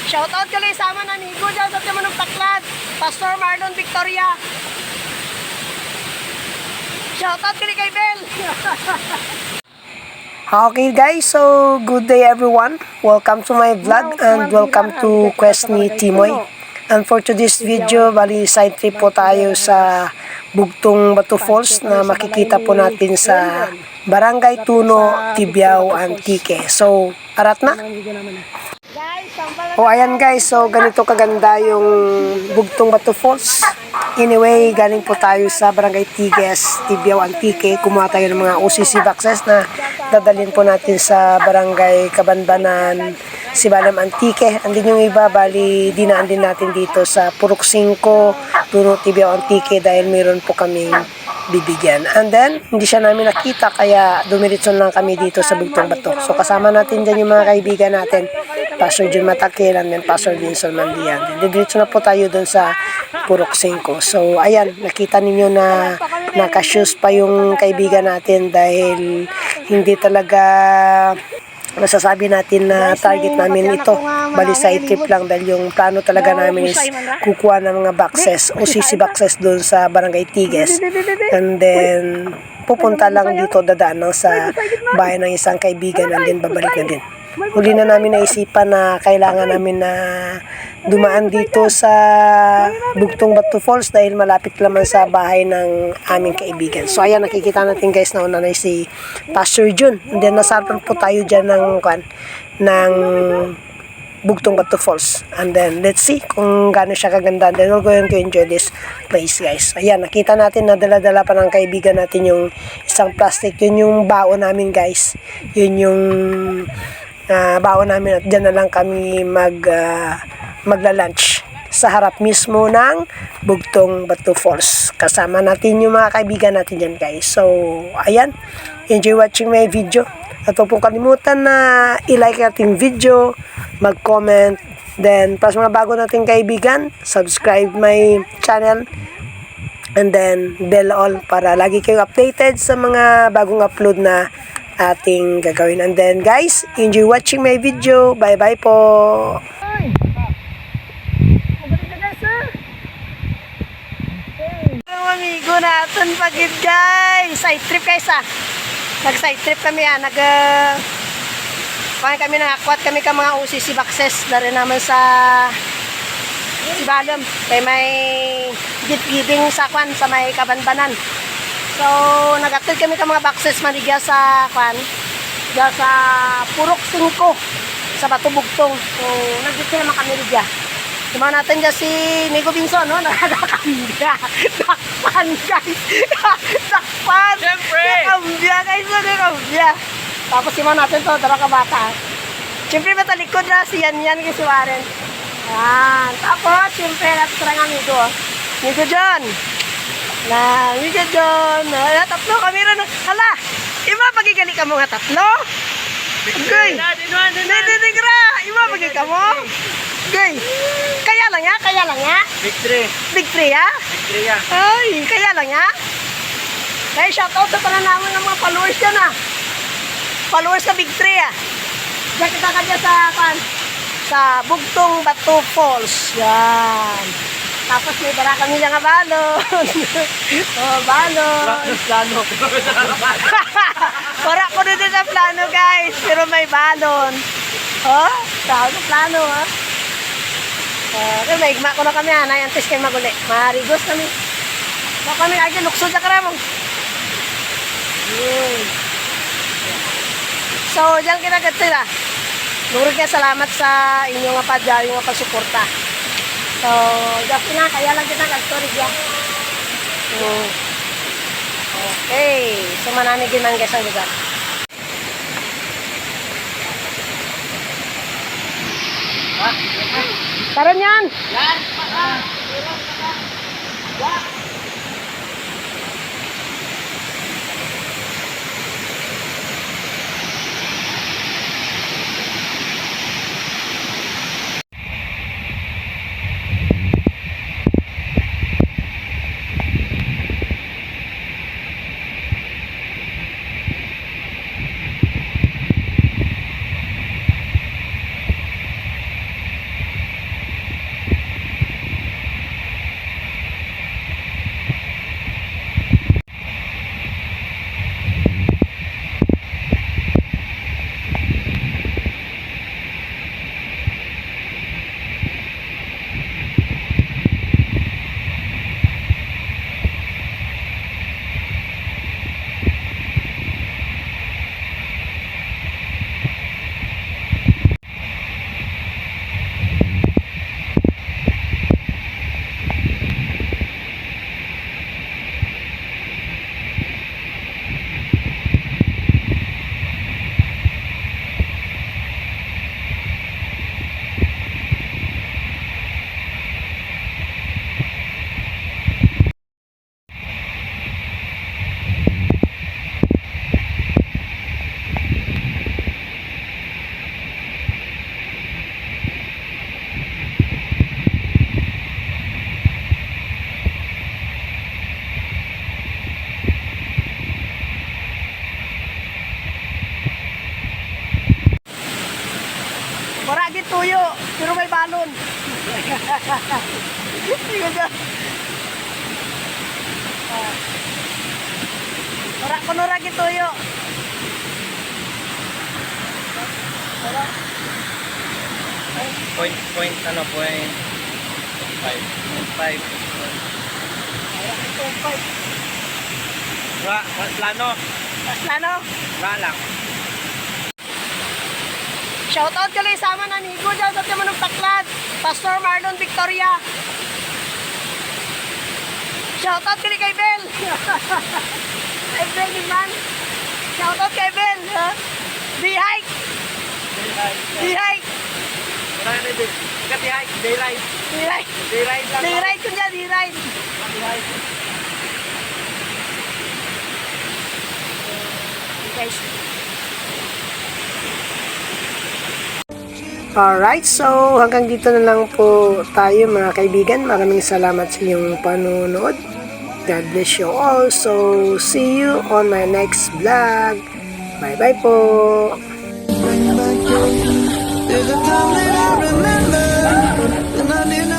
Shoutout kali sama na amigo dyan sa Timanong Taklat, Pastor Marlon Victoria. Shoutout kali kay Bel. Okay guys, so good day everyone. Welcome to my vlog and welcome to Quest ni Timoy. And for today's video, bali side trip po tayo sa Bugtong Batu Falls na makikita po natin sa Barangay Tuno, Tibiao, Antique. So, arat na. O ayan guys, so ganito kaganda yung Bugtong Batu Falls. Anyway, galing po tayo sa Barangay Tiges, Tibiao, Antique. Kumuha tayo ng mga OCC boxes na dadalhin po natin sa Barangay Cabanbanan, Sibalam, Antique. Andin yung iba, bali dinaan din natin dito sa Purok 5, Tuno, Tibiao, Antique dahil meron po kaming bibigyan. And then, hindi siya namin nakita kaya dumiritson lang kami dito sa Bugtong Batu. So kasama natin dyan yung mga kaibigan natin, Pastor Jun Matakil and then Pastor Vincent Mandian. Didiritso na po tayo dun sa Purok 5. So ayan, nakita ninyo na nakashoes pa yung kaibigan natin dahil hindi talaga masasabi natin na target namin ito. Bali side trip lang dahil yung plano talaga namin is kukuha ng mga boxes o CC boxes doon sa Barangay Tiges. And then pupunta lang dito, dadaan lang sa bahay ng isang kaibigan and then babalik na din. Huli na namin naisipan na kailangan namin na dumaan dito sa Bugtong Batu Falls dahil malapit naman sa bahay ng aming kaibigan. So ayan, nakikita natin guys na una na si Pastor Jun. And then nasarapan po tayo dyan ng Bugtong Batu Falls. And then let's see kung gaano siya kaganda. And then we're going to enjoy this place guys. Ayan, nakita natin na dala-dala pa ng kaibigan natin yung isang plastic. Yun yung baon namin guys. Yun yung baon namin at dyan na lang kami magla-lunch sa harap mismo ng Bugtong Batu Falls. Kasama natin yung mga kaibigan natin dyan guys. So, ayan. Enjoy watching my video. At huwag pong kalimutan na i-like nating video, mag-comment, then para sa mga bago nating kaibigan, subscribe my channel, and then bell all para lagi kayong updated sa mga bagong upload na ating gagawin. And then guys, enjoy watching my video. Bye bye po. Amigo natin pagid guys, side trip guys nag side trip kami kami nakakwat kami ka mga OCC boxes na rin naman sa Sibalam kay may gift giving sa may Cabanbanan. So, nagatid kami ka mga boxes manigya sa sa Purok 5 sa Batu Bugtong. So, nagdito naman kami rigya. Tuma natin dyan si Migo Binson, no? Nakakambya. Dakpan, guys. Dakpan. Siyempre. Nakakambya, guys. Nakakambya. Tapos simaw natin to, dara ka bata. Siyempre, matalikod na si Yan kay si Warren. Yan. Tapos, siyempre, natin nga Migo. Migo John. Migo John. Tatlo kami rin. Hala, iba pagigali ka mo nga tatlo? Okay. Nadidigra. Iba pagigali ka mo? Okay. Kaya lang ya? Victory ya? Ay, kaya lang ya? Kaya shoutout sa pananaman ng mga followers dyan Followers ka Victory ya? Diyan kita ka dyan sa Bugtong Batu Falls. Yan. Tapos may bara kami dyan nga balon. Balon. Plano. Para ko dito sa plano guys. Pero may balon. Tawag sa plano Kaya may igma ko na kami nayantis kayo maguli. Marigos kami. So kami agad luksod na karamong. So dyan kinagat sila. Luri kaya salamat sa inyong padya, yung pagsuporta. So dyan na, kaya lang kita kag-story dyan. Okay. So manamigin man guys ang lugar. Karon yan. tuyo, pero may balon. Tingnan dyan. Nora tuyo. Point 5. Plano. Plano? Lang. Shoutout ka lang sa aman, amigo dyan sa Timan ng Taklat. Pastor Marlon Victoria. Shoutout ka lang kay Bel. Kay Bel, man. Shoutout kay Bel. D-hike. D-hike. Day-ride. D-ride. D-ride ko dyan, D-ride. Guys. Alright, so hanggang dito na lang po tayo mga kaibigan. Maraming salamat sa inyong panonood. God bless you all. So, see you on my next vlog. Bye-bye po. Bring back your, there's a time that I remember, and I didn't